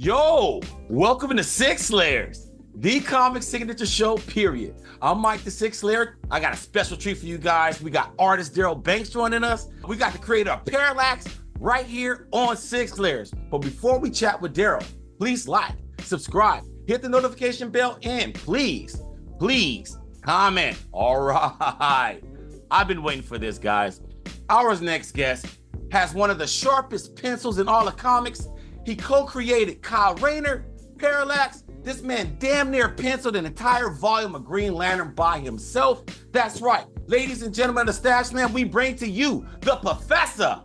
Yo, welcome to Six Layers, the comic signature show, period. I'm Mike the Six Layer. I got a special treat for you guys. We got artist Darryl Banks joining us. We got the creator of Parallax right here on Six Layers. But before we chat with Darryl, please like, subscribe, hit the notification bell, and please comment. All right. I've been waiting for this, guys. Our next guest has one of the sharpest pencils in all of comics. He co-created Kyle Rayner, Parallax. This man damn near penciled an entire volume of Green Lantern by himself. That's right. Ladies and gentlemen of the Stash Man, we bring to you the Professor,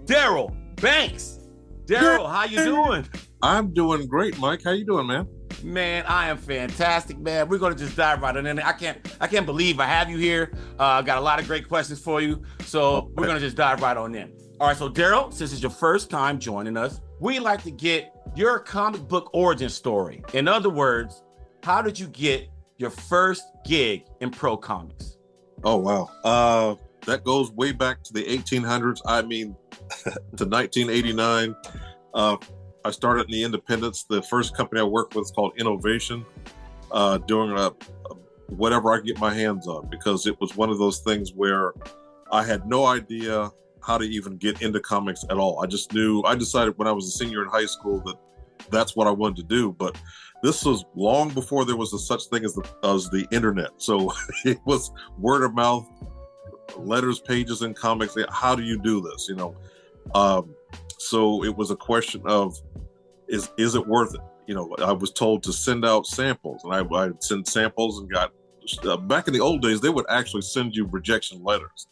Darryl Banks. Darryl, how you doing? I'm doing great, Mike. How you doing, man? Man, I am fantastic, man. We're going to just dive right in. I can't believe I have you here. I got a lot of great questions for you. So we're going to just dive right on in. All right, so Darryl, since it's your first time joining us, we like to get your comic book origin story. In other words, how did you get your first gig in pro comics? Oh, wow. That goes way back to the 1800s. I mean, to 1989. I started in the independents. The first company I worked with is called Innovation, doing whatever I could get my hands on, because it was one of those things where I had no idea how to even get into comics at all. I decided when I was a senior in high school that that's what I wanted to do. But this was long before there was a such thing as the internet. So it was word of mouth, letters, pages in comics. How do you do this? So it was a question of, is it worth it? I was told to send out samples, and I sent samples and got, back in the old days, they would actually send you rejection letters,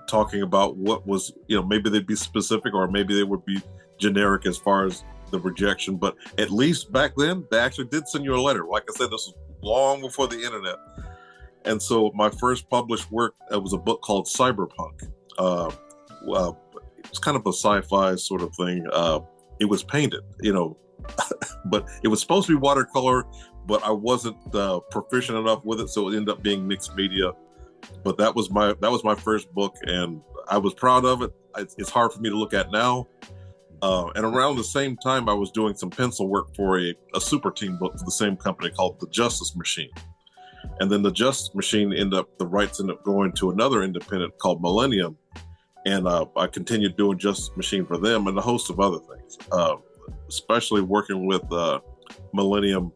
talking about what was, maybe they'd be specific or maybe they would be generic as far as the rejection. But at least back then, they actually did send you a letter. Like I said, this was long before the internet. And so my first published work was a book called Cyberpunk. It's kind of a sci-fi sort of thing. It was painted, but it was supposed to be watercolor, but I wasn't proficient enough with it, so it ended up being mixed media. But that was my first book, and I was proud of it. It's hard for me to look at now. And around the same time, I was doing some pencil work for a super team book for the same company called The Justice Machine. And then The Justice Machine the rights ended up going to another independent called Millennium. And I continued doing Justice Machine for them and a host of other things, especially working with Millennium,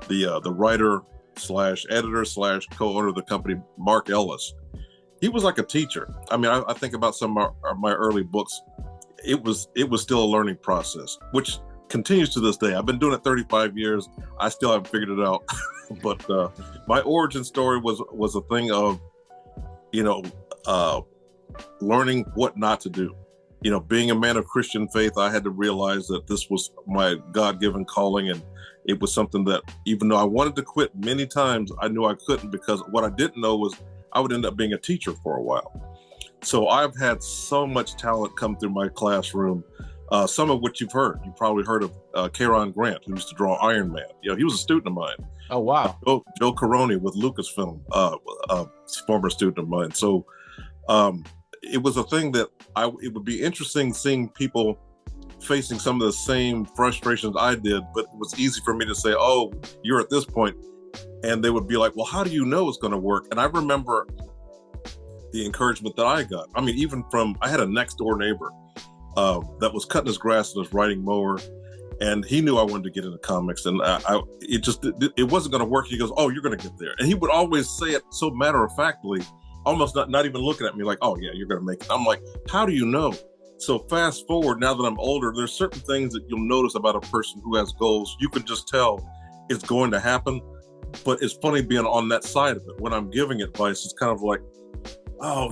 the writer / editor / co-owner of the company, Mark Ellis. He was like a teacher. I mean, I think about some of my early books. It was still a learning process, which continues to this day. I've been doing it 35 years. I still haven't figured it out. But my origin story was a thing of, learning what not to do. Being a man of Christian faith, I had to realize that this was my God-given calling, and it was something that, even though I wanted to quit many times, I knew I couldn't, because what I didn't know was I would end up being a teacher for a while. So I've had so much talent come through my classroom, some of which you've heard. You probably heard of Kieran Grant, who used to draw Iron Man. He was a student of mine. Oh, wow. Joe Caroni with Lucasfilm, former student of mine. So it was a thing that it would be interesting seeing people facing some of the same frustrations I did, but it was easy for me to say, oh, you're at this point. And they would be like, well, how do you know it's going to work? And I remember the encouragement that I got. I mean, I had a next door neighbor that was cutting his grass and his riding mower. And he knew I wanted to get into comics, and it wasn't going to work. He goes, oh, you're going to get there. And he would always say it so matter-of-factly, almost not even looking at me like, oh, yeah, you're going to make it. I'm like, how do you know? So fast forward, now that I'm older, there's certain things that you'll notice about a person who has goals. You can just tell it's going to happen. But it's funny being on that side of it. When I'm giving advice, it's kind of like, oh,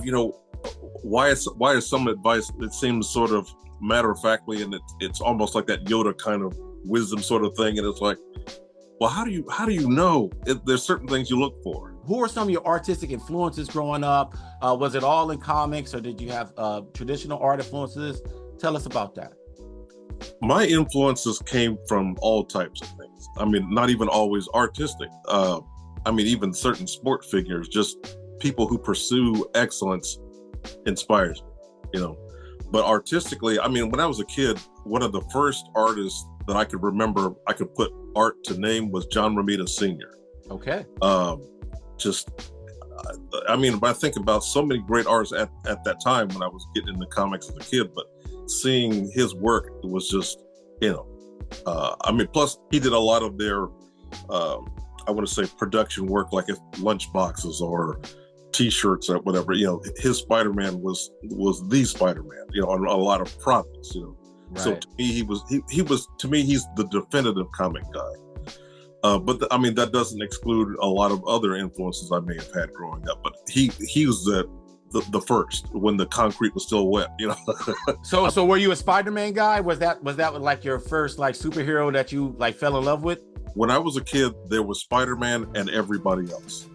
why is some advice that seems sort of matter-of-factly, and it's almost like that Yoda kind of wisdom sort of thing, and it's like, well, how do you know? There's certain things you look for. Who are some of your artistic influences growing up? Was it all in comics, or did you have traditional art influences? Tell us about that. My influences came from all types of things. I mean, not even always artistic. Even certain sport figures, just people who pursue excellence inspires me, But artistically, I mean, when I was a kid, one of the first artists that I could remember I could put art to name was John Romita Sr. Okay. Just, I mean, I think about so many great artists at that time when I was getting into comics as a kid, but seeing his work, it was just, I mean, plus he did a lot of their, I want to say production work, like if lunch boxes or T-shirts or whatever. His Spider-Man was the Spider-Man. On a lot of products. Right. So to me, he was to me he's the definitive comic guy. But I mean, that doesn't exclude a lot of other influences I may have had growing up. But he was the first when the concrete was still wet. So were you a Spider-Man guy? Was that like your first like superhero that you like fell in love with? When I was a kid, there was Spider-Man and everybody else.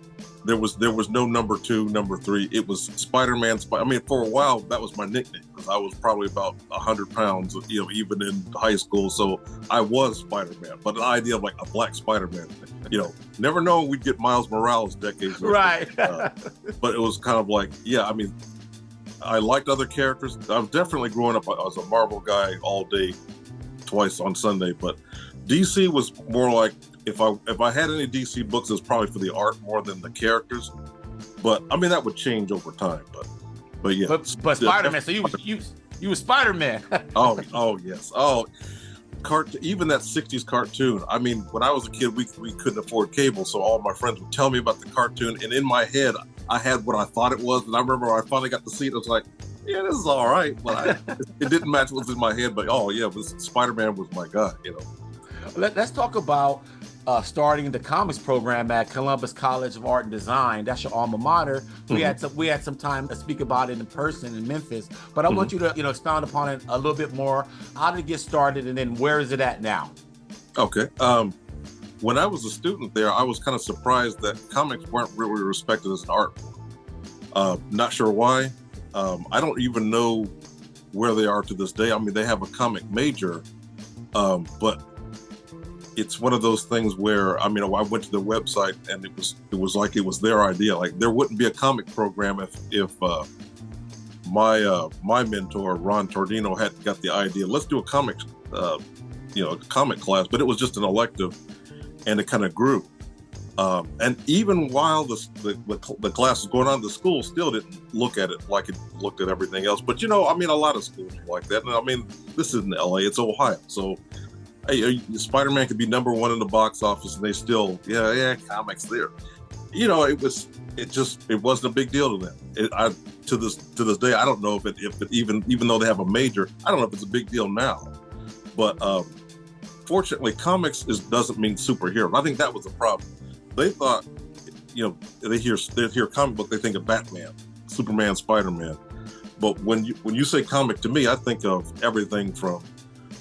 There was no number 2, number 3. It was Spider-Man. I mean, for a while, that was my nickname because I was probably about 100 pounds, even in high school. So I was Spider-Man. But the idea of like a black Spider-Man, never known we'd get Miles Morales decades later. Right. But it was kind of like, I mean, I liked other characters. I was definitely growing up. I was a Marvel guy all day, twice on Sunday. But DC was more like, if I had any DC books, it's probably for the art more than the characters. But I mean, that would change over time. But yeah. But Spider-Man. So you were Spider-Man. oh yes. Even that 60s cartoon. I mean, when I was a kid, we couldn't afford cable, so all my friends would tell me about the cartoon, and in my head, I had what I thought it was. And I remember when I finally got to see it, I was like, yeah, this is all right. But it didn't match what was in my head. But Spider-Man was my guy. Let's talk about starting the comics program at Columbus College of Art and Design. That's your alma mater. We had some time to speak about it in person in Memphis, but I want you to expound upon it a little bit more. How did it get started, and then where is it at now? Okay. When I was a student there, I was kind of surprised that comics weren't really respected as an art form. Not sure why. I don't even know where they are to this day. I mean, they have a comic major, but it's one of those things where, I mean, I went to their website and it was like it was their idea. Like there wouldn't be a comic program if my mentor Ron Tordino hadn't got the idea. Let's do a comic class, but it was just an elective, and it kind of grew. And even while the class was going on, the school still didn't look at it like it looked at everything else. But I mean, a lot of schools are like that. And I mean, this isn't LA; it's Ohio, so. Hey, Spider-Man could be number 1 in the box office, and they still, comics there. It wasn't a big deal to them. To this day, I don't know if it even though they have a major, I don't know if it's a big deal now. But fortunately, comics doesn't mean superhero. I think that was the problem. They thought, they hear comic book, they think of Batman, Superman, Spider-Man. But when you say comic, to me, I think of everything from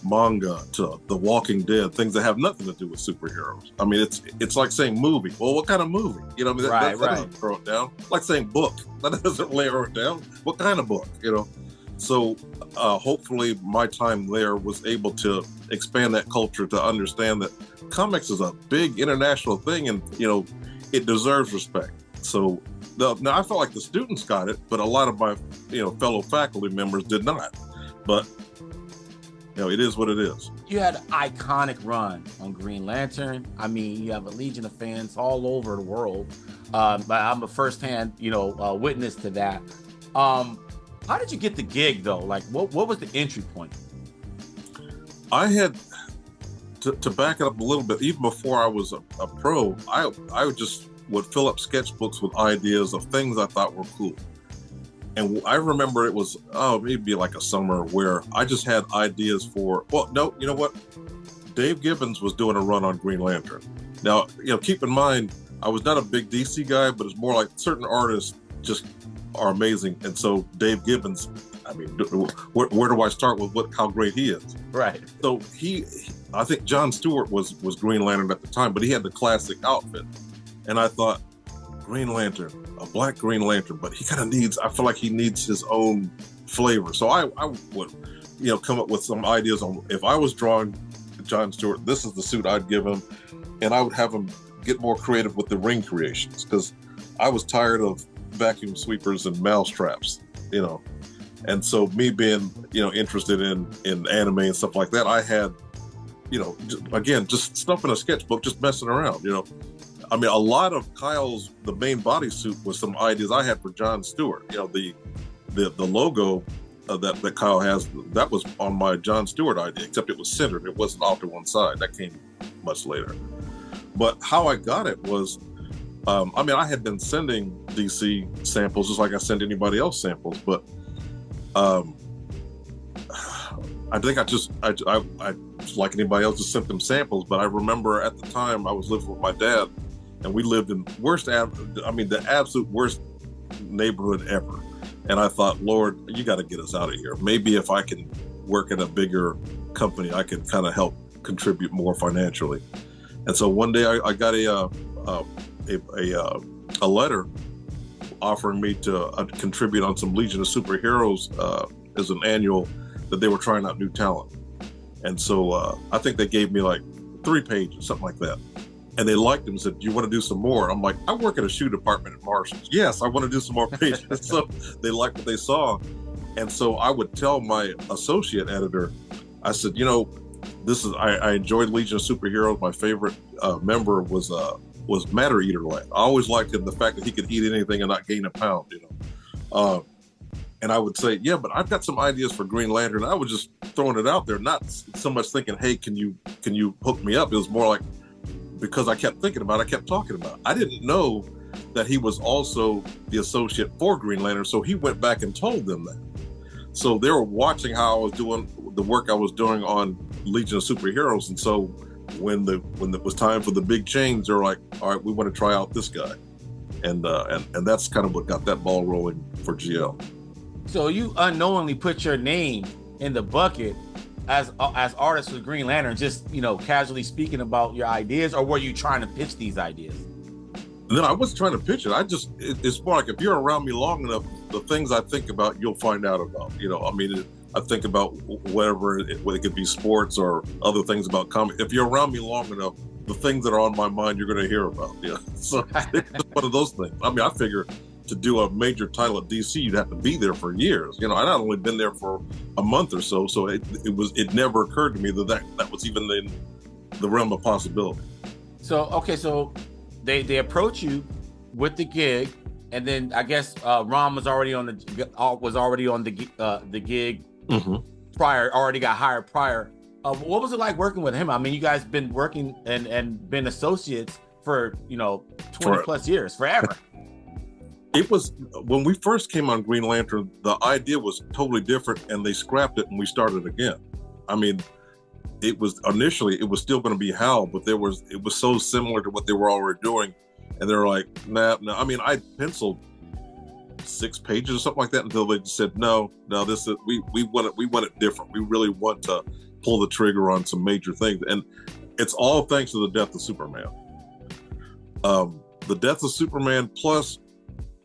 manga to The Walking Dead, things that have nothing to do with superheroes. I mean, it's like saying movie. Well, what kind of movie? That doesn't throw it down. Like saying book, that doesn't layer it down. What kind of book? So hopefully my time there was able to expand that culture to understand that comics is a big international thing, and it deserves respect. So now I felt like the students got it, but a lot of my fellow faculty members did not. But it is what it is. You had an iconic run on Green Lantern. I mean, you have a legion of fans all over the world. But I'm a firsthand, witness to that. How did you get the gig, though? Like, what was the entry point? I had to back it up a little bit. Even before I was a pro, I just would fill up sketchbooks with ideas of things I thought were cool. And I remember it was, maybe like a summer where I just had ideas for, you know what? Dave Gibbons was doing a run on Green Lantern. Now, keep in mind, I was not a big DC guy, but it's more like certain artists just are amazing. And so Dave Gibbons, I mean, where do I start with how great he is? Right. So I think John Stewart was Green Lantern at the time, but he had the classic outfit. And I thought, Green Lantern, a black Green Lantern, but he kind of I feel like he needs his own flavor. So I would, come up with some ideas on, if I was drawing John Stewart, this is the suit I'd give him. And I would have him get more creative with the ring creations, because I was tired of vacuum sweepers and mouse traps, And so me being, interested in anime and stuff like that, I had, just stuff in a sketchbook, just messing around, I mean, a lot of Kyle's, the main bodysuit was some ideas I had for Jon Stewart. The logo that Kyle has, that was on my Jon Stewart idea, except it was centered. It wasn't off to one side. That came much later. But how I got it was, I had been sending DC samples just like I send anybody else samples, but I think I like anybody else, just sent them samples. But I remember at the time I was living with my dad, and we lived in the absolute worst neighborhood ever. And I thought, Lord, you got to get us out of here. Maybe if I can work in a bigger company, I can kind of help contribute more financially. And so one day I got a letter offering me to contribute on some Legion of Superheroes as an annual that they were trying out new talent. And so I think they gave me like 3 pages, something like that. And they liked them and said, do you want to do some more? I'm like, I work at a shoe department at Marshall's. Yes, I want to do some more pages. So they liked what they saw. And so I would tell my associate editor, I said, I enjoyed Legion of Superheroes. My favorite member was Matter Eater Lad. I always liked him, the fact that he could eat anything and not gain a pound, And I would say, yeah, but I've got some ideas for Green Lantern. I was just throwing it out there, not so much thinking, hey, can you hook me up? It was more like, because I kept thinking about it, I kept talking about it. I didn't know that he was also the associate for Green Lantern, so he went back and told them that. So they were watching how I was doing the work I was doing on Legion of Superheroes, and so when it was time for the big change, they're like, all right, we want to try out this guy. And that's kind of what got that ball rolling for GL. So you unknowingly put your name in the bucket as artists with Green Lantern, just casually speaking about your ideas, or were you trying to pitch these ideas? No, I wasn't trying to pitch it. It's more like, if you're around me long enough, the things I think about, you'll find out about. I think about whatever it could be, sports or other things about comics. If you're around me long enough, the things that are on my mind, you're going to hear about. Yeah, so it's just one of those things. I figure to do a major title at DC, you'd have to be there for years. I'd not only been there for a month or so, so it never occurred to me that was even in the realm of possibility. So they approach you with the gig, and then I guess Ron was already on the gig prior, already got hired prior. What was it like working with him? I mean, you guys been working and been associates for 20 plus years, forever. It was, when we first came on Green Lantern, the idea was totally different, and they scrapped it and we started again. I mean, it was still going to be Hal, but it was so similar to what they were already doing, and they're like, nah. I mean, I penciled 6 pages or something like that until they just said, no, this is we want it different. We really want to pull the trigger on some major things, and it's all thanks to the death of Superman. The death of Superman plus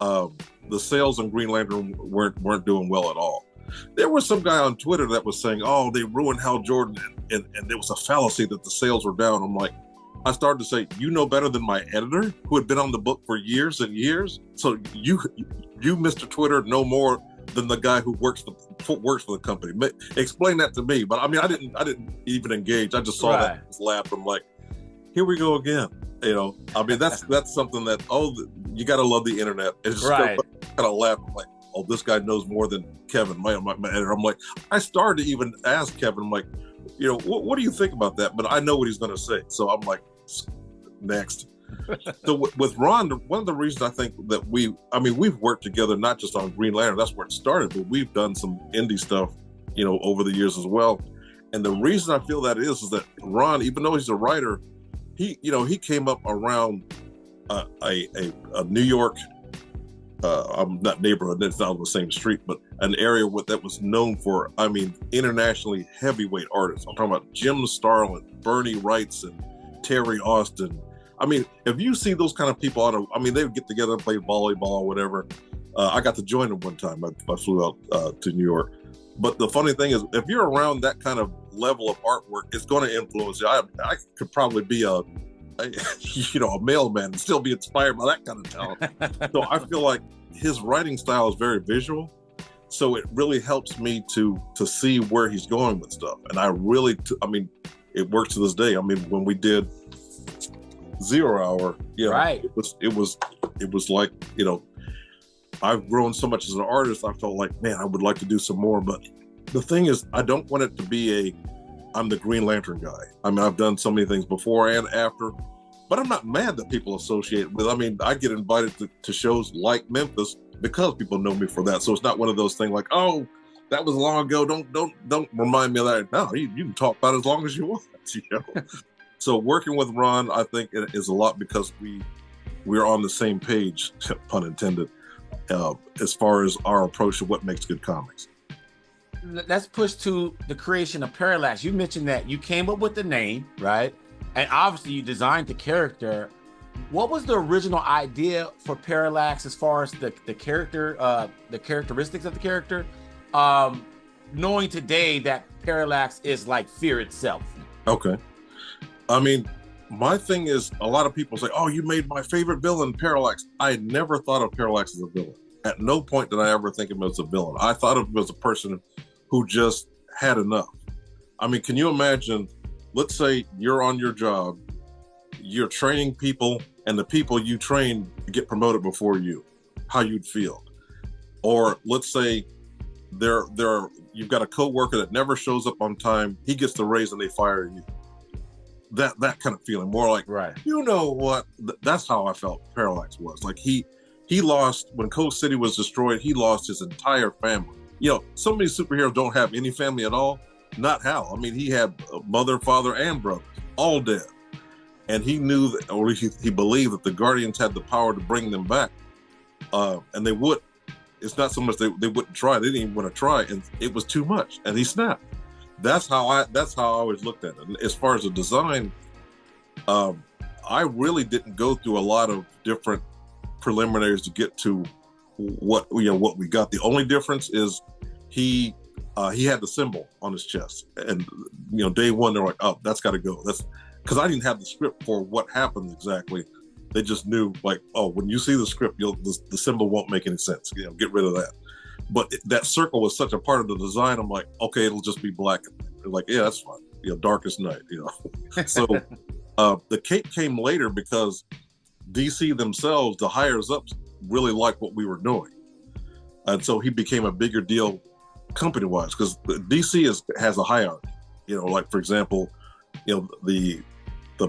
the sales on Green Lantern weren't doing well at all. There was some guy on Twitter that was saying, oh, they ruined Hal Jordan, and there was a fallacy that the sales were down. I'm like, I started to say, you know better than my editor, who had been on the book for years and years. So you Mr. Twitter, know more than the guy who works for the company. Explain that to me. But I mean, I didn't even engage. I just saw that and just laughed. I'm like, here we go again. I mean, that's something that, you got to love the internet. It's just kind of laugh. I'm like, oh, this guy knows more than Kevin, my editor. I'm like, I started to even ask Kevin, I'm like, what do you think about that? But I know what he's going to say. So I'm like, next. So with Ron, one of the reasons I think that we've worked together, not just on Green Lantern, that's where it started, but we've done some indie stuff, over the years as well. And the reason I feel that is that Ron, even though he's a writer, he came up around a New York, not neighborhood, it's not on the same street, but an area that was known for, internationally heavyweight artists. I'm talking about Jim Starlin, Bernie Wrightson, Terry Austin. I mean, if you see those kind of people they would get together and play volleyball or whatever. I got to join them one time. I flew out to New York. But the funny thing is, if you're around that kind of level of artwork, it's going to influence you. I could probably be a mailman and still be inspired by that kind of talent. So I feel like his writing style is very visual. So it really helps me to see where he's going with stuff. And I really, I mean, it works to this day. I mean, when we did 0 Hour, right, it was like, I've grown so much as an artist. I felt like, man, I would like to do some more. But the thing is, I don't want it to be I'm the Green Lantern guy. I mean, I've done so many things before and after, but I'm not mad that people associate with. I mean, I get invited to shows like Memphis because people know me for that. So it's not one of those things like, oh, that was long ago. Don't remind me of that. No, you can talk about it as long as you want. So working with Ron, I think it is a lot because we're on the same page, pun intended, as far as our approach to what makes good comics. Let's push to the creation of Parallax. You mentioned that you came up with the name, right? And obviously you designed the character. What was the original idea for Parallax as far as the character, the characteristics of the character? Knowing today that Parallax is like fear itself. Okay. I mean, my thing is, a lot of people say, oh, you made my favorite villain, Parallax. I never thought of Parallax as a villain. At no point did I ever think of him as a villain. I thought of him as a person who just had enough. I mean, can you imagine, let's say you're on your job, you're training people, and the people you train get promoted before you, how you'd feel. Or let's say you've got a coworker that never shows up on time, he gets the raise and they fire you. That kind of feeling, more like, right. You know what? That's how I felt Parallax was. Like he lost, when Coast City was destroyed, he lost his entire family. So many superheroes don't have any family at all. Not Hal. I mean, he had a mother, father, and brothers, all dead. And he knew that, or he believed that the Guardians had the power to bring them back. And they would. It's not so much they wouldn't try. They didn't even want to try, and it was too much. And he snapped. That's how I always looked at it. And as far as the design, I really didn't go through a lot of different preliminaries to get to what we got. The only difference is he had the symbol on his chest, and day one they're like, oh, that's got to go. That's because I didn't have the script for what happens exactly. They just knew, like, oh, when you see the script, the symbol won't make any sense. Get rid of that. But that circle was such a part of the design. I'm like, okay, it'll just be black. They're like, yeah, that's fine. Darkest night. So the cape came later because DC themselves, the higher ups, really liked what we were doing, and so he became a bigger deal company-wise because DC has a hierarchy. Like for example, the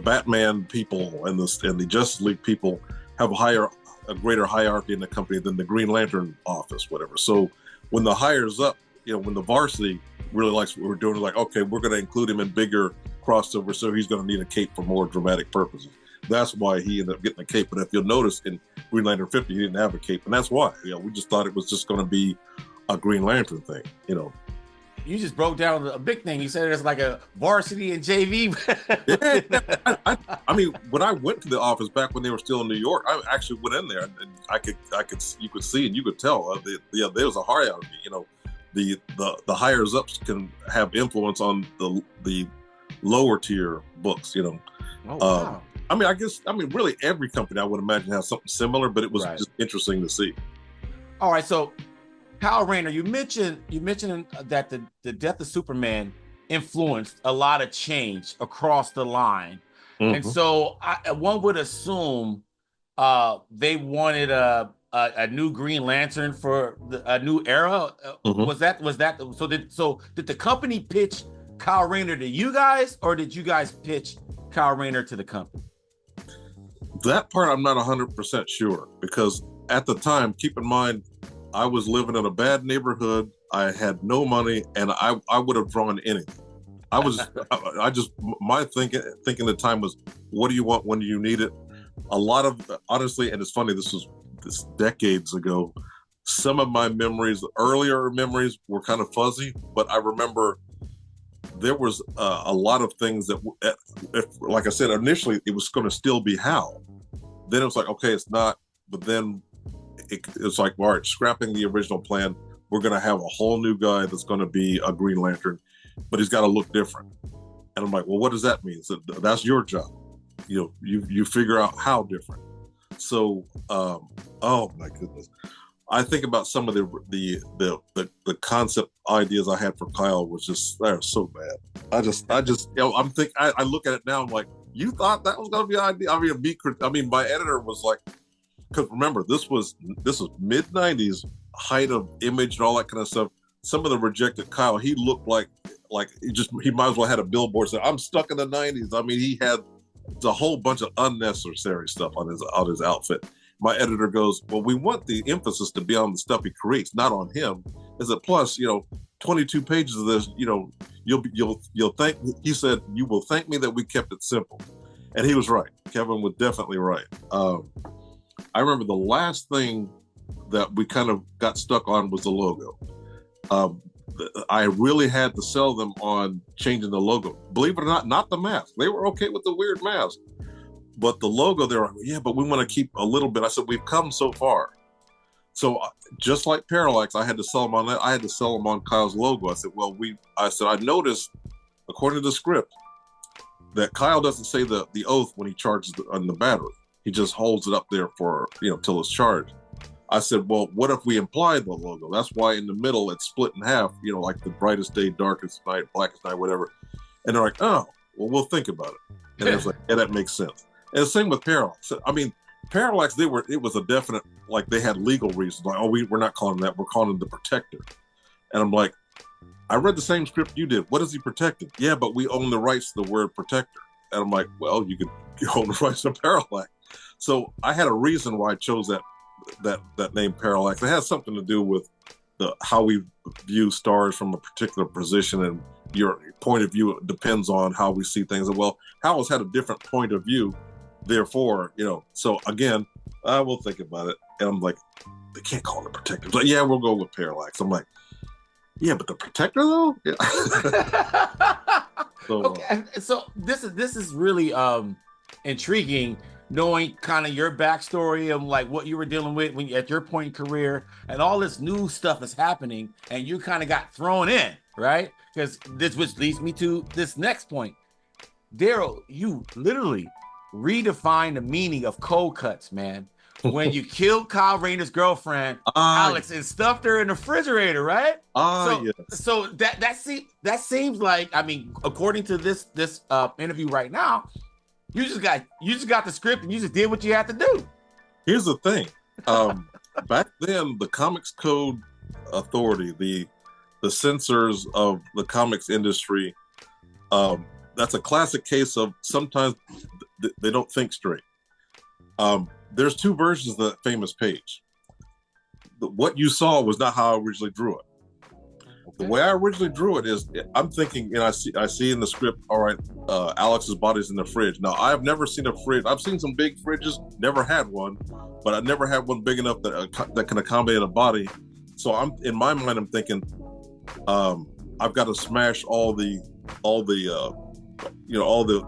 Batman people and the Justice League people have a greater hierarchy in the company than the Green Lantern office, whatever. So when the hires up, when the varsity really likes what we're doing, like, okay, we're going to include him in bigger crossover, so he's going to need a cape for more dramatic purposes. That's why he ended up getting a cape. But if you'll notice, in Green Lantern 50, he didn't have a cape, and that's why. We just thought it was just going to be a Green Lantern thing, You just broke down a big thing. You said it's like a varsity and JV. Yeah. I mean, when I went to the office back when they were still in New York, I actually went in there and you could see and you could tell there was a hierarchy. The higher ups can have influence on the lower tier books. Oh, wow. Really every company I would imagine has something similar, but it was just interesting to see. All right, so Kyle Rayner, you mentioned that the death of Superman influenced a lot of change across the line. Mm-hmm. And so one would assume they wanted a new Green Lantern for a new era. Mm-hmm. Was that so did the company pitch Kyle Rayner to you guys, or did you guys pitch Kyle Rayner to the company? That part I'm not 100% sure, because at the time, keep in mind, I was living in a bad neighborhood. I had no money, and I would have drawn anything. My thinking at the time was, what do you want? When do you need it? A lot of, honestly, and it's funny, this decades ago. Some of my earlier memories were kind of fuzzy, but I remember there was a lot of things that, like I said, initially it was going to still be Hal. Then it was like, okay, it's not, but then it's like, all right, scrapping the original plan. We're going to have a whole new guy that's going to be a Green Lantern, but he's got to look different. And I'm like, well, what does that mean? So that's your job. You figure out how different. So, oh my goodness. I think about some of the concept ideas I had for Kyle was just, they're so bad. I look at it now, I'm like, you thought that was going to be an idea? I mean, my editor was like, because remember, this was mid '90s, height of Image and all that kind of stuff. Some of the rejected Kyle, he looked like he might as well had a billboard saying, "I'm stuck in the '90s." I mean, he had a whole bunch of unnecessary stuff on his outfit. My editor goes, "Well, we want the emphasis to be on the stuff he creates, not on him." Is it plus, 22 pages of this, you'll thank. He said, "You will thank me that we kept it simple," and he was right. Kevin was definitely right. I remember the last thing that we kind of got stuck on was the logo. I really had to sell them on changing the logo. Believe it or not the mask. They were okay with the weird mask, but the logo, they're like, yeah, but we want to keep a little bit. I said, we've come so far. So just like Parallax, I had to sell them on that. I had to sell them on Kyle's logo. I said, I noticed, according to the script, that Kyle doesn't say the oath when he charges on the battery. He just holds it up there for, till it's charged. I said, well, what if we imply the logo? That's why in the middle it's split in half, like the brightest day, darkest night, blackest night, whatever. And they're like, oh, well, we'll think about it. And I was like, yeah, that makes sense. And the same with Parallax. I mean, Parallax, it was a definite, like they had legal reasons. Like, oh, we're not calling him that. We're calling him the Protector. And I'm like, I read the same script you did. What is he protecting? Yeah, but we own the rights to the word Protector. And I'm like, well, you own the rights to Parallax. So I had a reason why I chose that name Parallax. It has something to do with how we view stars from a particular position, and your point of view depends on how we see things. Well, Howell's had a different point of view, therefore, so again, I will think about it. And I'm like, they can't call it a Protector. Like, yeah, we'll go with Parallax. I'm like, yeah, but the Protector though? Yeah. Okay, so this is really intriguing, knowing kind of your backstory of like what you were dealing with when at your point in career, and all this new stuff is happening, and you kind of got thrown in, right? Because which leads me to this next point. Darryl, you literally redefined the meaning of cold cuts, man. When you killed Kyle Rayner's girlfriend, Alex, and stuffed her in the refrigerator, right? Yes. So that seems like, I mean, according to this interview right now, you just got the script and you just did what you had to do. Here's the thing. Back then, the Comics Code Authority, the censors of the comics industry, that's a classic case of sometimes they don't think straight. There's two versions of that famous page. What you saw was not how I originally drew it. Okay. The way I originally drew it is, I'm thinking, and I see in the script, all right, Alex's body's in the fridge. Now, I've never seen a fridge. I've seen some big fridges, never had one, but I never had one big enough that can accommodate a body. So in my mind, I'm thinking, I've got to smash all the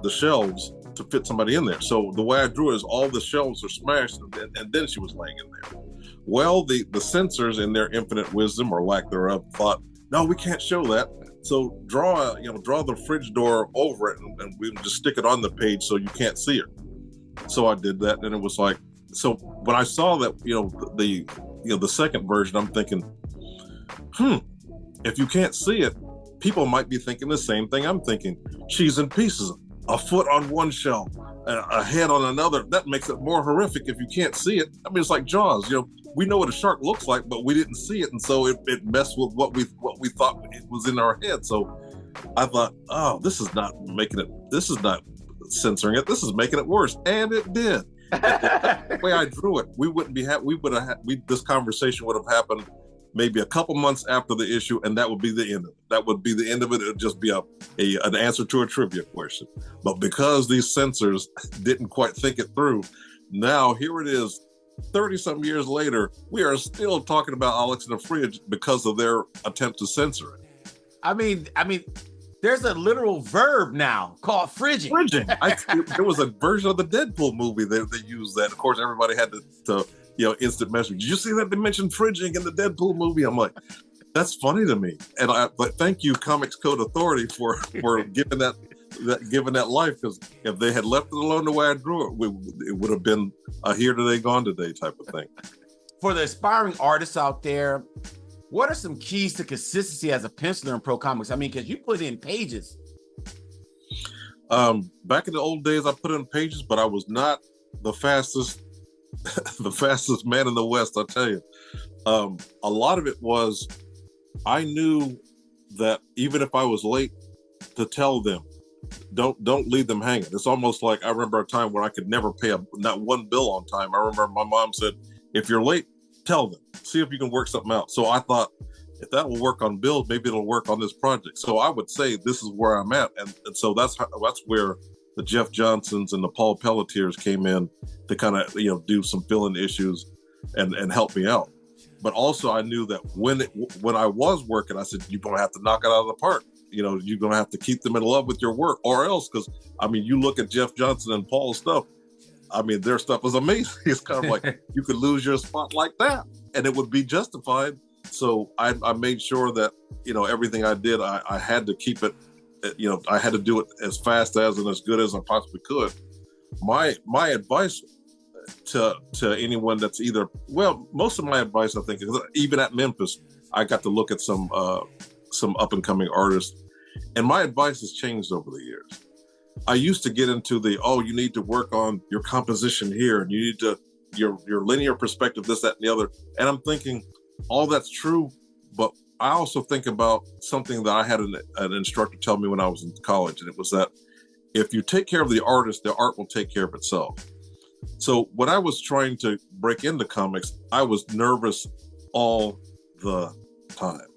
shelves to fit somebody in there. So the way I drew it is all the shelves are smashed, and then she was laying in there. Well, the censors, in their infinite wisdom or lack thereof, thought, no, we can't show that. So draw the fridge door over it, and we just stick it on the page so you can't see it. So I did that, and it was like, so when I saw that, the second version, I'm thinking, if you can't see it, people might be thinking the same thing I'm thinking. She's in pieces, a foot on one shelf, a head on another. That makes it more horrific if you can't see it. I mean, it's like Jaws. We know what a shark looks like, but we didn't see it, and so it messed with what we thought it was in our head. So I thought, oh, this is not censoring it. This is making it worse, and it did. The way I drew it, this conversation would have happened maybe a couple months after the issue, and that would be the end of it. That would be the end of it. It would just be an answer to a trivia question. But because these censors didn't quite think it through, now here it is, 30-some years later, we are still talking about Alex in the fridge because of their attempt to censor it. I mean, there's a literal verb now called fridging. There was a version of the Deadpool movie that they used that. Of course, everybody had to instant message. Did you see that they mentioned fridging in the Deadpool movie? I'm like, that's funny to me. But thank you, Comics Code Authority, for giving that life, because if they had left it alone the way I drew it, it would have been a here today, gone today type of thing. For the aspiring artists out there, what are some keys to consistency as a penciler in pro comics? I mean, because you put in pages. Back in the old days, I put in pages, but I was not the fastest, the fastest man in the West. I tell you, a lot of it was I knew that even if I was late, to tell them, don't leave them hanging. It's almost like I remember a time when I could never pay not one bill on time. I remember my mom said, if you're late, tell them, see if you can work something out. So I thought, if that will work on bills, maybe it'll work on this project. So I would say this is where I'm at. And so that's where the Jeff Johnsons and the Paul Pelletiers came in to kind of, do some fill-in issues and help me out. But also I knew that when I was working, I said, you're going to have to knock it out of the park. You're going to have to keep them in love with your work or else, because, you look at Jeff Johnson and Paul's stuff, their stuff is amazing. It's kind of like you could lose your spot like that and it would be justified. So I made sure that, everything I did, I had to keep it, I had to do it as fast as and as good as I possibly could. My advice to anyone that's most of my advice, I think, is even at Memphis, I got to look at some up and coming artists, and my advice has changed over the years. I used to get into you need to work on your composition here, and you need to your linear perspective, this, that, and the other. And I'm thinking, all that's true, but I also think about something that I had an instructor tell me when I was in college, and it was that if you take care of the artist, the art will take care of itself. So when I was trying to break into comics, I was nervous all the time.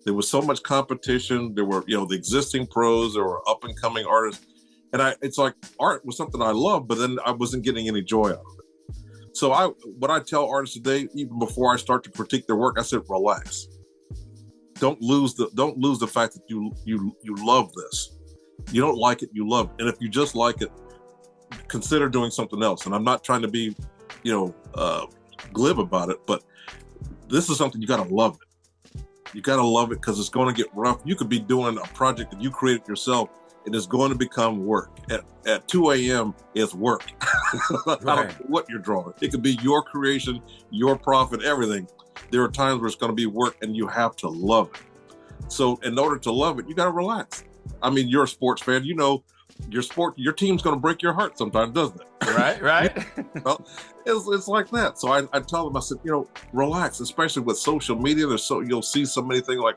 There was so much competition. There were, the existing pros, there were up and coming artists. And it's like art was something I loved, but then I wasn't getting any joy out of it. So what I tell artists today, even before I start to critique their work, I said, relax. Don't lose the fact that you love this. You don't like it, you love it. And if you just like it, consider doing something else. And I'm not trying to be, glib about it, but this is something you got to love it. You got to love it because it's going to get rough. You could be doing a project that you created yourself and it's going to become work. At 2 a.m. it's work. Right. I don't know what you're drawing. It could be your creation, your profit, everything. There are times where it's going to be work and you have to love it. So in order to love it, you got to relax. You're a sports fan, your team's going to break your heart sometimes, doesn't it? Right. Well, it's like that. So I tell them, I said, relax, especially with social media. You'll see so many things like,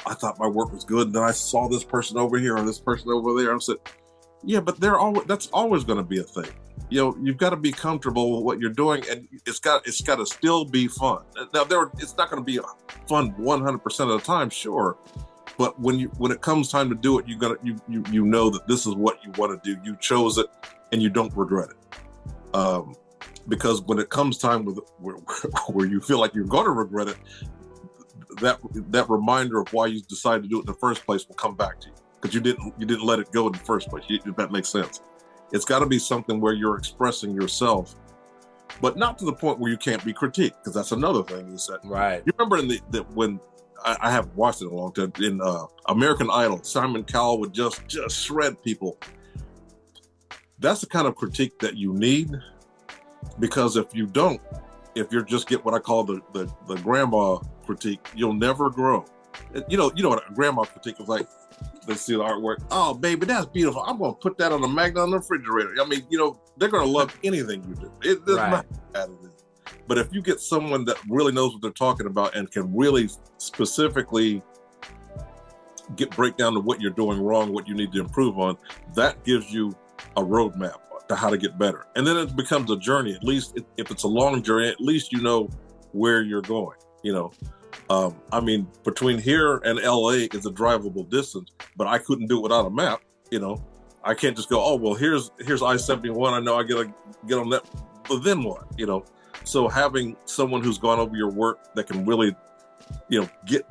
I thought my work was good, and then I saw this person over here or this person over there. I said, yeah, but that's always going to be a thing. You've got to be comfortable with what you're doing, and it's got to still be fun. Now, it's not going to be fun 100% of the time, sure. But when it comes time to do it, you know that this is what you want to do. You chose it, and you don't regret it. Because when it comes time where you feel like you're going to regret it, that reminder of why you decided to do it in the first place will come back to you because you didn't let it go in the first place. If that makes sense, it's got to be something where you're expressing yourself, but not to the point where you can't be critiqued. Because that's another thing. Is that right? You remember when I have watched it a long time in American Idol, Simon Cowell would just shred people. That's the kind of critique that you need, because if you're just get what I call the grandma critique, you'll never grow. You know what a grandma critique is like. They see the artwork. Oh, baby, that's beautiful. I'm going to put that on the magnet on the refrigerator. They're going to love anything you do. It doesn't matter how it is. But if you get someone that really knows what they're talking about and can really specifically break down to what you're doing wrong, what you need to improve on, that gives you a roadmap to how to get better. And then it becomes a journey. At least if it's a long journey, at least you know where you're going. Between here and LA is a drivable distance, but I couldn't do it without a map. I can't just go, oh, well, here's I-71. I know I gotta get on that, but then what? So having someone who's gone over your work that can really, get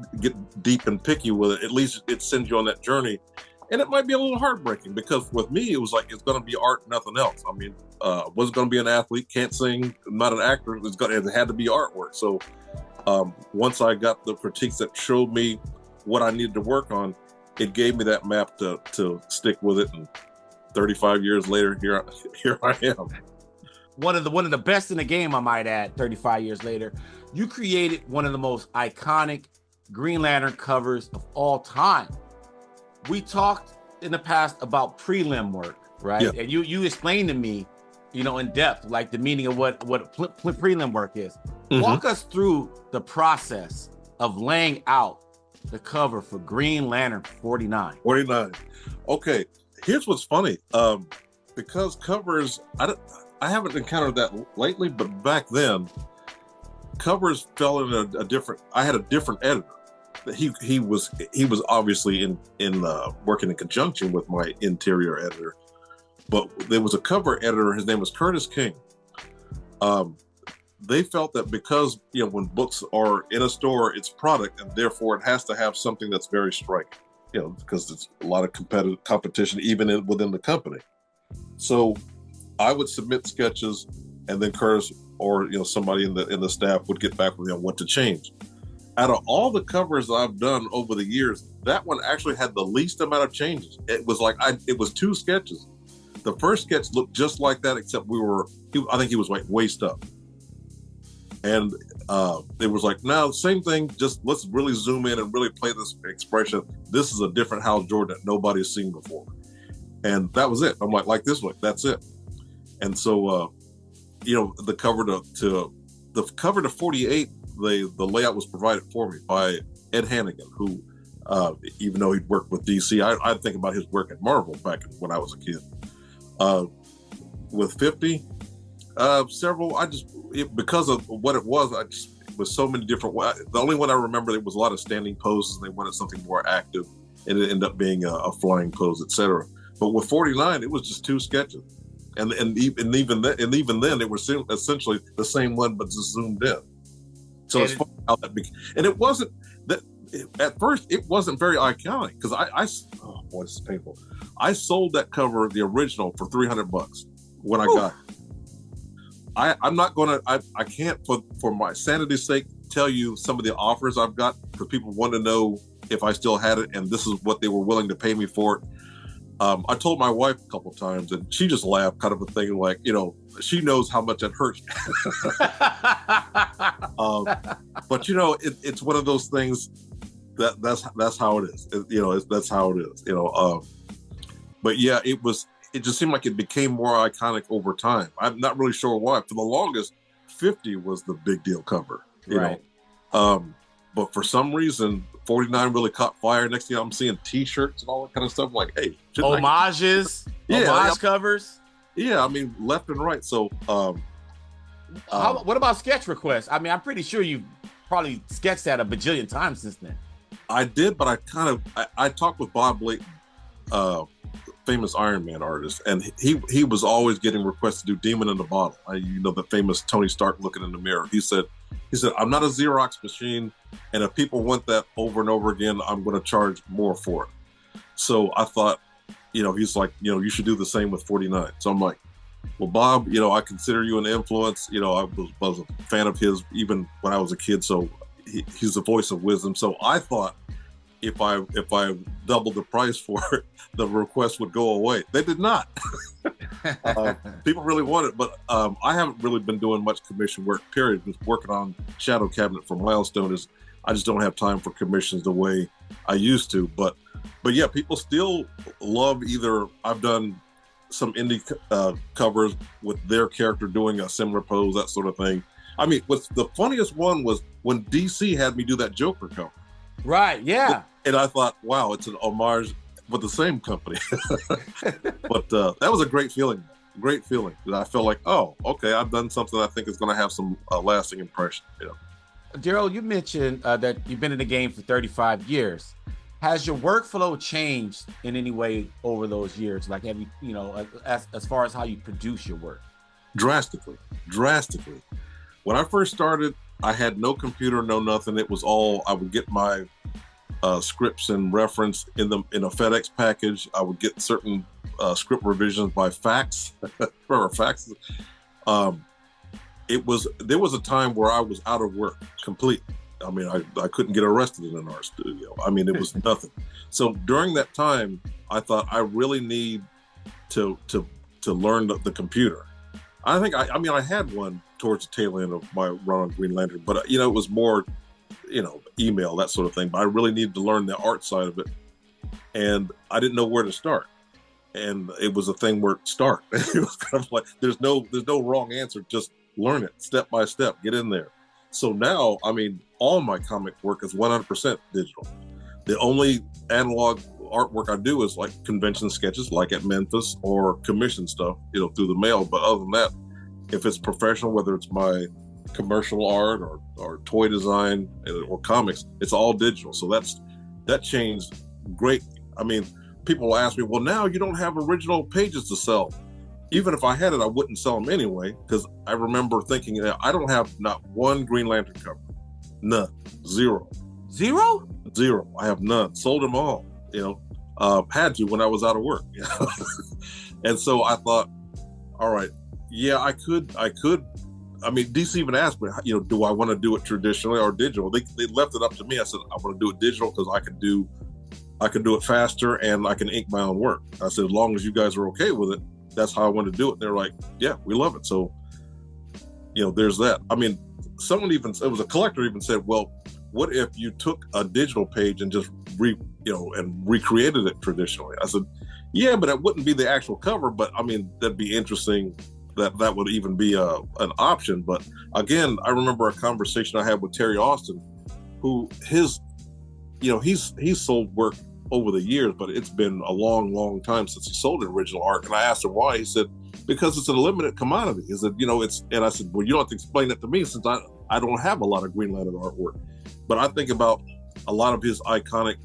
deep and picky with it, at least it sends you on that journey. And it might be a little heartbreaking because with me, it was like, it's going to be art, nothing else. Wasn't going to be an athlete, can't sing, not an actor. It had to be artwork. So once I got the critiques that showed me what I needed to work on, it gave me that map to stick with it. And 35 years later, here I am. one of the best in the game, I might add, 35 years later. You created one of the most iconic Green Lantern covers of all time. We talked in the past about prelim work, right? Yeah. And you explained to me, in depth, like the meaning of what prelim work is. Mm-hmm. Walk us through the process of laying out the cover for Green Lantern 49. 49. Okay, here's what's funny. Because covers, I haven't encountered that lately, but back then, covers fell in a different. I had a different editor. He was obviously in working in conjunction with my interior editor, but there was a cover editor. His name was Curtis King. They felt that because when books are in a store, it's product, and therefore it has to have something that's very striking. Because there's a lot of competition even within the company. So I would submit sketches, and then Curtis or somebody in the staff would get back with me on what to change. Out of all the covers I've done over the years, that one actually had the least amount of changes. It was like it was 2 sketches. The first sketch looked just like that, except I think he was like waist up. And it was like, no, same thing, just let's really zoom in and really play this expression. This is a different Hal Jordan that nobody's seen before. And that was it. I'm like this one, that's it. And so, the cover to 48, the layout was provided for me by Ed Hannigan, who, even though he'd worked with DC, I'd think about his work at Marvel back when I was a kid. With 50, several, because of what it was, it was so many different. The only one I remember, it was a lot of standing poses, and they wanted something more active, and it ended up being a flying pose, etc. But with 49, it was just 2 sketches, and even then, it was essentially the same one, but just zoomed in. So it's funny how that became, and it wasn't that at first it wasn't very iconic because oh boy, this is painful. I sold that cover, the original, for $300 when I got it. I'm not gonna. I can't, for my sanity's sake, tell you some of the offers I've got because people want to know if I still had it, and this is what they were willing to pay me for it. I told my wife a couple of times, and she just laughed, kind of a thing like, she knows how much it hurts. But it's one of those things that's how it is. That's how it is. But yeah, it just seemed like it became more iconic over time. I'm not really sure why. For the longest, 50 was the big deal cover, you know. But for some reason, 49 really caught fire. Next thing I'm seeing T-shirts and all that kind of stuff. I'm like, hey, homages, homage covers. Yeah, I mean, left and right. So, what about sketch requests? I mean, I'm pretty sure you've probably sketched that a bajillion times since then. I did, but I talked with Bob Layton, famous Iron Man artist, and he was always getting requests to do Demon in the Bottle. The famous Tony Stark looking in the mirror. He said, I'm not a Xerox machine, and if people want that over and over again, I'm going to charge more for it. So I thought, he's like, you should do the same with 49. So I'm like, well, Bob, I consider you an influence. I was a fan of his even when I was a kid. So he's the voice of wisdom. So I thought if I doubled the price for it, the request would go away. They did not. People really want it, but I haven't really been doing much commission work, period. Just working on Shadow Cabinet for Milestone I just don't have time for commissions the way I used to. But yeah, people still love either. I've done some indie covers with their character doing a similar pose, that sort of thing. I mean, what's the funniest one was when DC had me do that Joker cover. Right, yeah. And I thought, wow, it's an homage with the same company. But that was a great feeling. Great feeling. That I felt like, oh, okay, I've done something I think is going to have some lasting impression. Darryl, you mentioned that you've been in the game for 35 years. Has your workflow changed in any way over those years? Like, have you, as far as how you produce your work? Drastically. When I first started, I had no computer, no nothing. It was all, I would get my scripts and reference in a FedEx package. I would get certain script revisions by fax, or faxes. There was a time where I was out of work completely. I mean, I couldn't get arrested in an art studio. I mean, it was nothing. So during that time, I thought I really need to learn the computer. I think I mean I had one towards the tail end of my run on Green Lantern, but it was more, email, that sort of thing. But I really needed to learn the art side of it, and I didn't know where to start. And it was a thing where start. It was kind of like there's no wrong answer. Just learn it step by step. Get in there. So now, I mean, all my comic work is 100% digital. The only analog artwork I do is like convention sketches, like at Memphis, or commission stuff, through the mail. But other than that, if it's professional, whether it's my commercial art or toy design or comics, it's all digital. So that changed greatly. I mean, people will ask me, well, now you don't have original pages to sell. Even if I had it, I wouldn't sell them anyway, because I remember thinking, I don't have not one Green Lantern cover. None. Zero. Zero? Zero. I have none. Sold them all, had to when I was out of work. And so I thought, all right, yeah, I could. I mean, DC even asked me, do I want to do it traditionally or digital? They left it up to me. I said, I want to do it digital because I can do it faster and I can ink my own work. I said, as long as you guys are okay with it, that's how I want to do it. And they're like, yeah, we love it. So, there's that. I mean, it was a collector even said, well, what if you took a digital page and just recreated it traditionally? I said, yeah, but it wouldn't be the actual cover. But I mean, that'd be interesting. That would even be an option. But again, I remember a conversation I had with Terry Austin, who he's sold work over the years, but it's been a long, long time since he sold original art. And I asked him why. He said, because it's a limited commodity. He said, and I said, well, you don't have to explain that to me since I don't have a lot of Green Lantern artwork. But I think about a lot of his iconic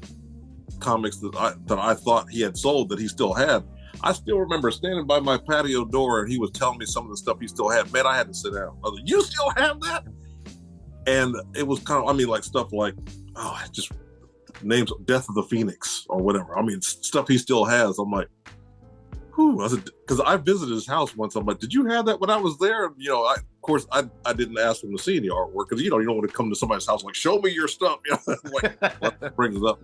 comics that I thought he had sold that he still had. I still remember standing by my patio door and he was telling me some of the stuff he still had. Man, I had to sit down. I was like, you still have that? And it was kind of, like stuff like, just names, Death of the Phoenix or whatever. I mean, stuff he still has. I'm like, whew. I said, because I visited his house once. I'm like, did you have that when I was there? And, of course, I didn't ask him to see any artwork because, you don't want to come to somebody's house like, show me your stuff. Like, that brings it up.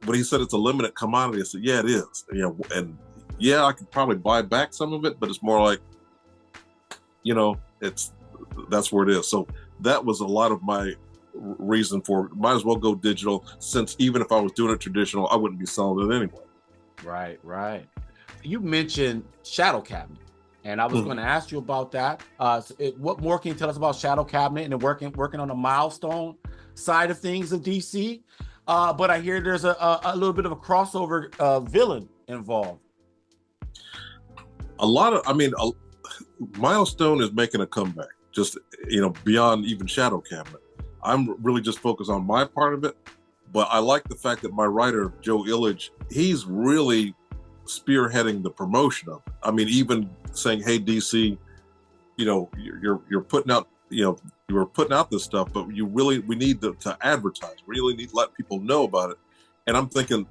But he said it's a limited commodity. I said, yeah, it is. And yeah, I could probably buy back some of it, but it's more like, that's where it is. So that was a lot of my reason for might as well go digital, since even if I was doing it traditional, I wouldn't be selling it anyway. Right. You mentioned Shadow Cabinet, and I was going to ask you about that. What more can you tell us about Shadow Cabinet and working on the Milestone side of things of DC? But I hear there's a little bit of a crossover villain involved. Milestone is making a comeback, just, beyond even Shadow Cabinet. I'm really just focused on my part of it, but I like the fact that my writer, Joe Illidge, he's really spearheading the promotion of it. I mean, even saying, hey, DC, you're putting out, you were putting out this stuff, but we need to advertise, really need to let people know about it. And I'm thinking,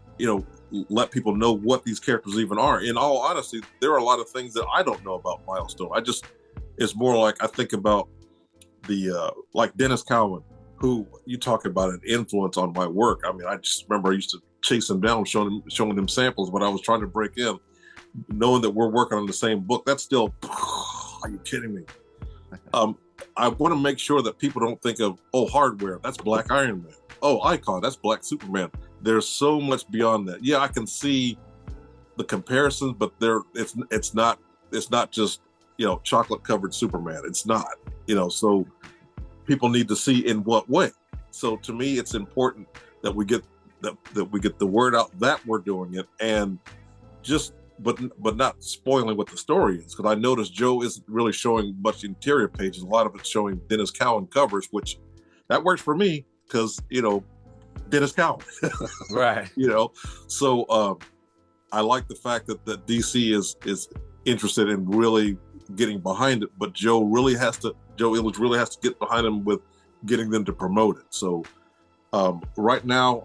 let people know what these characters even are. In all honesty, there are a lot of things that I don't know about Milestone. It's more like I think about like Dennis Cowan, who you talk about an influence on my work. I mean, I just remember I used to chase him down, showing him samples when I was trying to break in, knowing that we're working on the same book. That's still, are you kidding me? I want to make sure that people don't think of, Hardware, that's Black Iron Man. Icon, that's Black Superman. There's so much beyond that. Yeah, I can see the comparisons, but it's not just, chocolate covered Superman. It's not, so people need to see in what way. So to me, it's important that we get the word out that we're doing it, and just but not spoiling what the story is. Because I noticed Joe isn't really showing much interior pages. A lot of it's showing Dennis Cowan covers, which that works for me because Dennis Cowan, right? So I like the fact that DC is interested in really getting behind it, but Joe Illidge really has to get behind him with getting them to promote it. So right now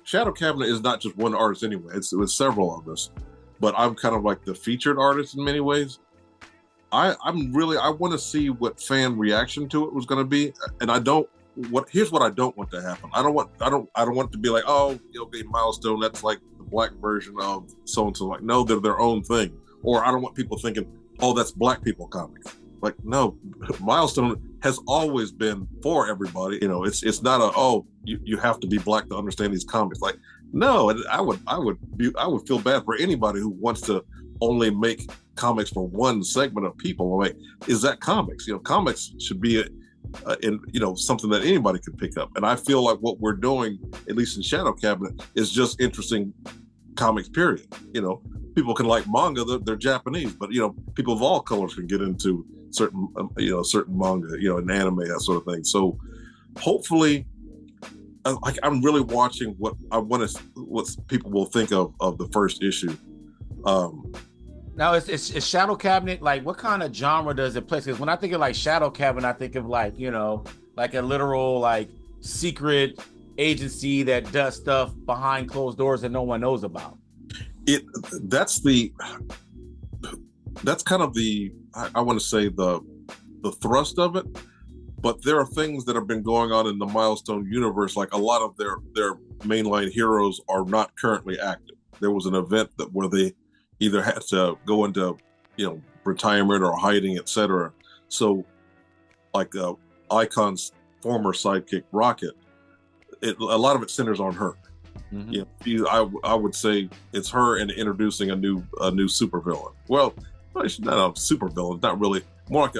Shadow Cabinet is not just one artist anyway. It's several of us, but I'm kind of like the featured artist in many ways. I want to see what fan reaction to it was going to be, and here's what I don't want to happen. I don't want it to be like, Milestone, that's like the Black version of so and so. Like, no, they're their own thing. or I don't want people thinking, oh, that's Black people comics. Like, no, Milestone has always been for everybody. You know, it's not you have to be Black to understand these comics. Like, no, and I would feel bad for anybody who wants to only make comics for one segment of people. Like, is that comics? You know, comics should be something that anybody could pick up. And I feel like what we're doing, at least in Shadow Cabinet, is just interesting comics, period. You know, people can like manga, they're Japanese, but, you know, people of all colors can get into certain manga, you know, and anime, that sort of thing. So hopefully, I'm really watching what people will think of the first issue. Now, it's Shadow Cabinet. Like, what kind of genre does it play? Because when I think of like Shadow Cabinet, I think of like, you know, like a literal like secret agency that does stuff behind closed doors that no one knows about. That's kind of I want to say the thrust of it. But there are things that have been going on in the Milestone universe, like a lot of their mainline heroes are not currently active. There was an event where they either had to go into, you know, retirement or hiding, etc. So, like Icon's former sidekick Rocket, a lot of it centers on her. Mm-hmm. You know, I would say it's her and introducing a new supervillain. Well, she's not a supervillain, not really. More like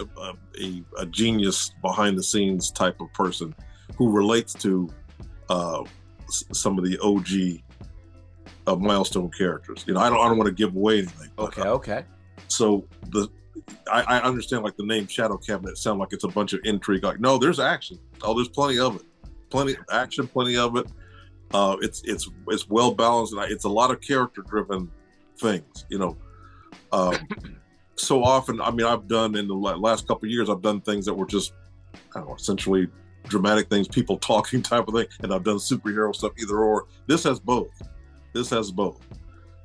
a genius behind the scenes type of person who relates to some of the OG Milestone characters. You know, I don't want to give away anything. But, okay. So I understand, like, the name Shadow Cabinet sound like it's a bunch of intrigue. Like, no, there's action. Oh, there's plenty of it. Plenty of action, plenty of it. It's well balanced, and it's a lot of character driven things. You know. So often, I mean, I've done in the last couple of years, I've done things that were just, I don't know, essentially dramatic things, people talking type of thing, and I've done superhero stuff, either or. This has both.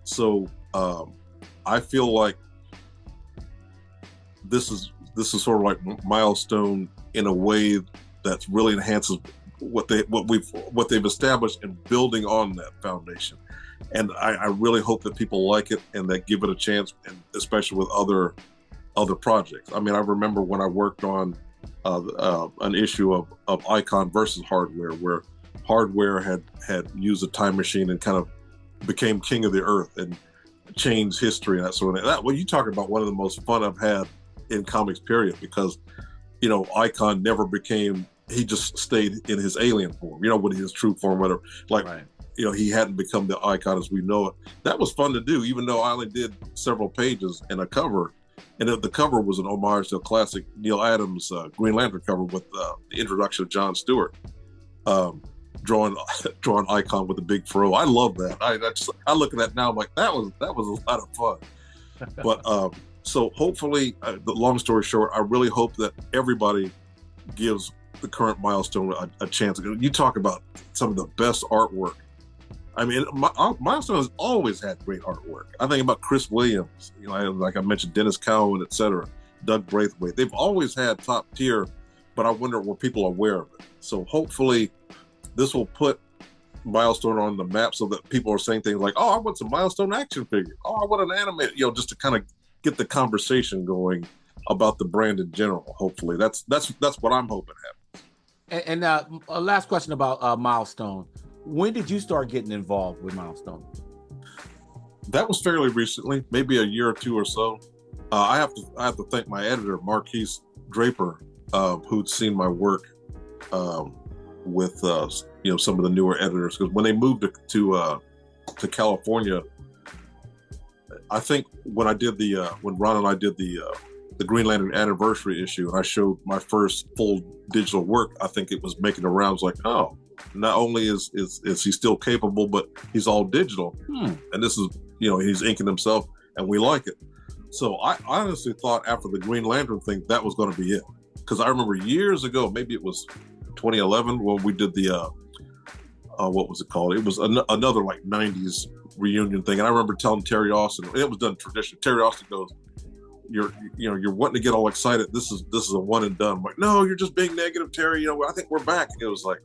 So I feel like this is sort of like Milestone in a way that really enhances what they've established and building on that foundation. And I really hope that people like it and that give it a chance, and especially with other projects. I mean, I remember when I worked on an issue of Icon versus Hardware, where Hardware had used a time machine and kind of became king of the earth and changed history and that sort of thing. Well, you talk about one of the most fun I've had in comics, period, because, you know, Icon never became, he just stayed in his alien form, you know, with his true form, whatever. Like, right. You know, he hadn't become the Icon as we know it. That was fun to do, even though I only did several pages and a cover. And the cover was an homage to a classic Neil Adams Green Lantern cover with the introduction of John Stewart, drawing Icon with a big fro. I love that. I look at that now, I'm like, that was a lot of fun. But so hopefully, the long story short, I really hope that everybody gives the current Milestone a chance. You talk about some of the best artwork. I mean, Milestone has always had great artwork. I think about Chris Williams, you know, like I mentioned, Dennis Cowan, etc., Doug Braithwaite. They've always had top tier, but I wonder were people aware of it. So hopefully this will put Milestone on the map so that people are saying things like, oh, I want some Milestone action figure. Oh, I want an animated, you know, just to kind of get the conversation going about the brand in general. Hopefully that's what I'm hoping happens. And a last question about Milestone. When did you start getting involved with Milestone? That was fairly recently, maybe a year or two or so. I have to thank my editor, Marquise Draper, who'd seen my work with you know, some of the newer editors. Because when they moved to California, I think when Ron and I did the Green Lantern anniversary issue, and I showed my first full digital work, I think it was making the rounds like, oh, not only is he still capable, but he's all digital. And this is, you know, he's inking himself, and we like it. So I honestly thought after the Green Lantern thing, that was going to be it. Because I remember years ago, maybe it was 2011, when we did the, what was it called? It was another like 90s reunion thing. And I remember telling Terry Austin, it was done tradition. Terry Austin goes, you're wanting to get all excited. This is a one and done. I'm like, no, you're just being negative, Terry. You know, I think we're back. It was like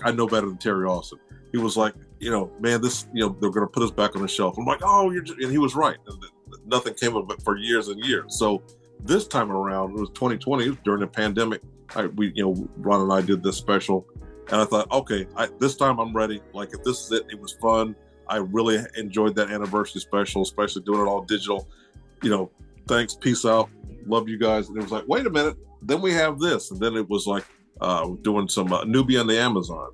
I know better than Terry Austin. He was like, you know, man, this, you know, they're going to put us back on the shelf. I'm like, oh, and he was right. And nothing came of it for years and years. So this time around, it was 2020, it was during the pandemic. Ron and I did this special, and I thought, okay, this time I'm ready. Like, if this is it, it was fun. I really enjoyed that anniversary special, especially doing it all digital. Thanks, peace out, love you guys. And it was like, wait a minute, then we have this, and then it was like doing some Nubia in the Amazon,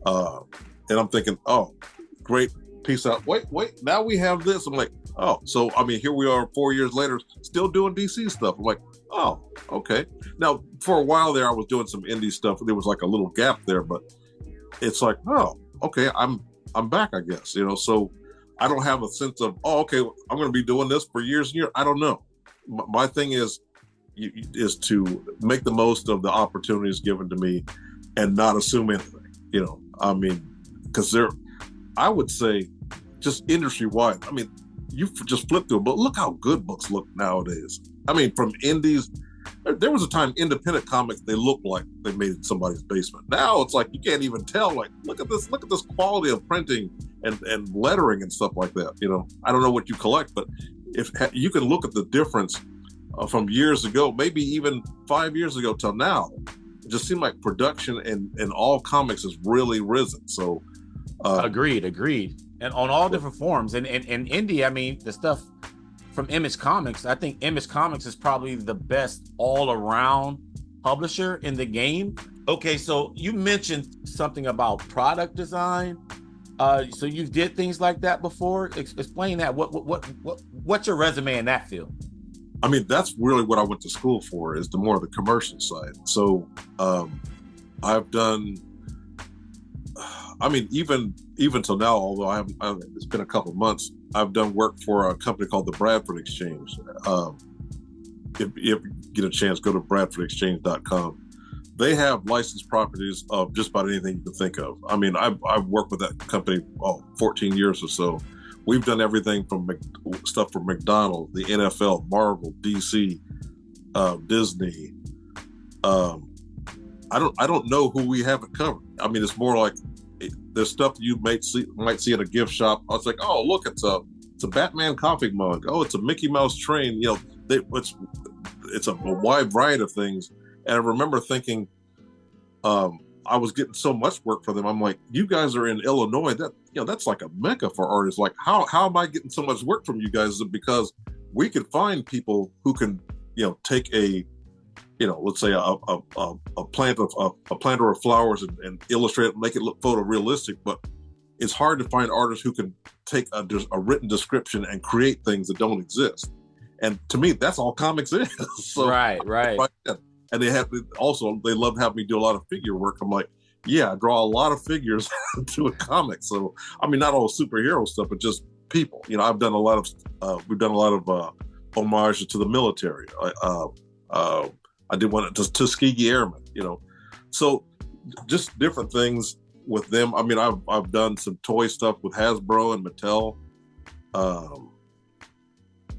and I'm thinking, oh, great, peace out. Wait, now we have this. I'm like, oh, so I mean, here we are 4 years later, still doing DC stuff. I'm like, oh, okay. Now, for a while there, I was doing some indie stuff. There was like a little gap there, but it's like, oh, okay, I'm back, I guess. So I don't have a sense of, oh, okay, I'm going to be doing this for years and years. I don't know. My thing is to make the most of the opportunities given to me and not assume anything. I mean, because I would say, just industry-wide, I mean, you just flip through it, but look how good books look nowadays. I mean, from indies, there was a time independent comics, they looked like they made in somebody's basement. Now it's like you can't even tell. Like, look at this quality of printing and lettering and stuff like that. I don't know what you collect, but if you can look at the difference from years ago, maybe even 5 years ago till now, it just seemed like production in all comics has really risen. So agreed, and on all different forms. And indie, I mean, the stuff from Image Comics, I think Image Comics is probably the best all-around publisher in the game. Okay, so you mentioned something about product design. So you did things like that before. Explain that. What's your resume in that field? I mean, that's really what I went to school for, is the more of the commercial side. So I've done, I mean, even till now, although I haven't, it's been a couple of months, I've done work for a company called the Bradford Exchange. If you get a chance, go to bradfordexchange.com. They have licensed properties of just about anything you can think of. I mean, I've worked with that company 14 years or so. We've done everything from stuff for McDonald's, the NFL, Marvel, DC, Disney. I don't know who we haven't covered. I mean, it's more like there's stuff you might see at a gift shop. I was like, oh, look, it's a Batman coffee mug. Oh, it's a Mickey Mouse train. It's a wide variety of things. And I remember thinking, I was getting so much work for them. I'm like, you guys are in Illinois. That's like a mecca for artists. Like, how am I getting so much work from you guys? Is it because we could find people who can, take a, let's say a planter of flowers and illustrate it, make it look photorealistic. But it's hard to find artists who can take a written description and create things that don't exist. And to me, that's all comics is. So, right. And they love having me do a lot of figure work. I'm like, yeah, I draw a lot of figures to a comic. So, I mean, not all superhero stuff, but just people. I've done a lot of, we've done a lot of homages to the military. I did one to Tuskegee Airmen, So just different things with them. I mean, I've done some toy stuff with Hasbro and Mattel.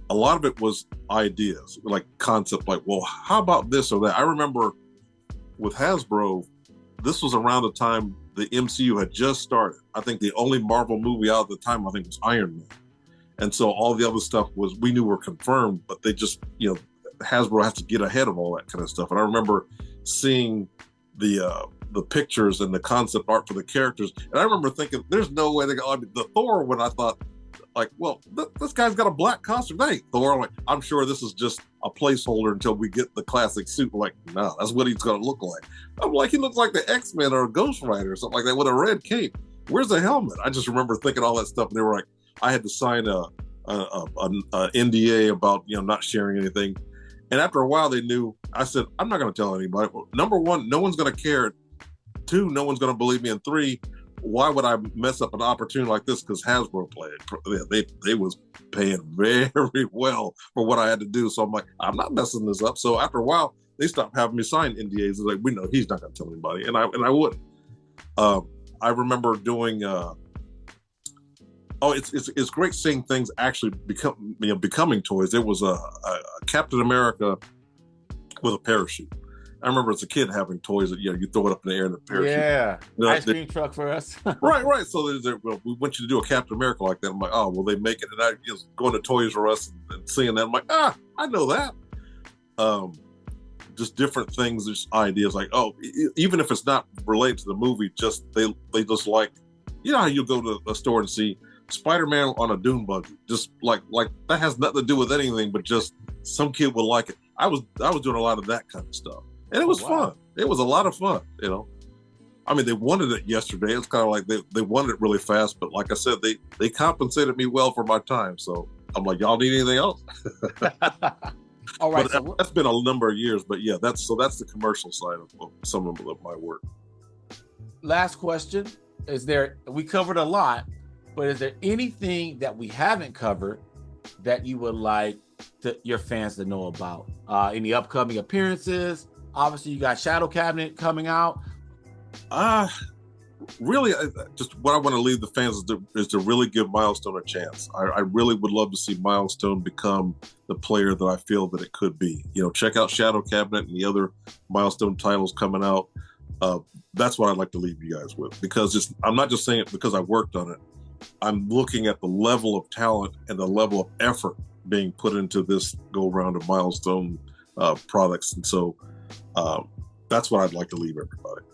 A lot of it was ideas, like concept, like, well, how about this or that? I remember with Hasbro, this was around the time the MCU had just started. I think the only Marvel movie out at the time, I think, was Iron Man. And so all the other stuff we knew were confirmed, but they just, Hasbro has to get ahead of all that kind of stuff. And I remember seeing the pictures and the concept art for the characters. And I remember thinking, there's no way the Thor one, I thought, like, well, this guy's got a black costume. That ain't Thor. I'm sure this is just a placeholder until we get the classic suit. Like, no, that's what he's going to look like. I'm like, he looks like the X-Men or a Ghost Rider or something like that with a red cape. Where's the helmet? I just remember thinking all that stuff. And they were like, I had to sign a NDA about, not sharing anything. And after a while, they knew. I said, I'm not going to tell anybody. Well, number one, no one's going to care. Two, no one's going to believe me. And three, why would I mess up an opportunity like this? Because Hasbro played. They was paying very well for what I had to do. So I'm like, I'm not messing this up. So after a while, they stopped having me sign NDAs. They're like, we know he's not going to tell anybody, and I wouldn't. I remember doing. It's great seeing things actually becoming toys. There was a Captain America with a parachute. I remember as a kid having toys that you throw it up in the air and the parachute. Yeah, ice cream truck for us. right. So we want you to do a Captain America like that. I'm like, oh, well, they make it, and I was going to Toys R Us, and seeing that, I'm like, I know that. Just different things, just ideas like, even if it's not related to the movie, just they just like, you know how you go to a store and see Spider-Man on a dune buggy, just like that has nothing to do with anything, but just some kid would like it. I was doing a lot of that kind of stuff, and it was fun. It was a lot of fun, you know. I mean, they wanted it yesterday. It's kind of like they wanted it really fast, but like I said, they compensated me well for my time. So I'm like, y'all need anything else? All right, but that's been a number of years, but yeah, that's the commercial side of some of my work. Last question: we covered a lot, but is there anything that we haven't covered that you would like your fans to know about? Any upcoming appearances? Obviously, you got Shadow Cabinet coming out. Really, just what I want to leave the fans is to really give Milestone a chance. I really would love to see Milestone become the player that I feel that it could be. You know, check out Shadow Cabinet and the other Milestone titles coming out. That's what I'd like to leave you guys with, because I'm not just saying it because I worked on it. I'm looking at the level of talent and the level of effort being put into this go-round of Milestone products. And so that's what I'd like to leave everybody.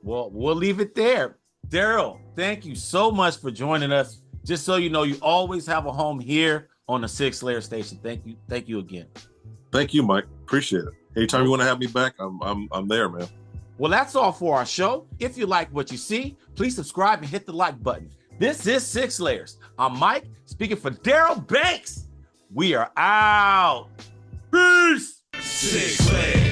Well, we'll leave it there. Darryl, thank you so much for joining us. Just so you know, you always have a home here on the 6 Layer Station. Thank you again. Thank you, Mike. Appreciate it. Anytime you want to have me back, I'm there, man. Well, that's all for our show. If you like what you see, please subscribe and hit the like button. This is 6 Layers. I'm Mike, speaking for Darryl Banks. We are out. Peace. 6 Layers.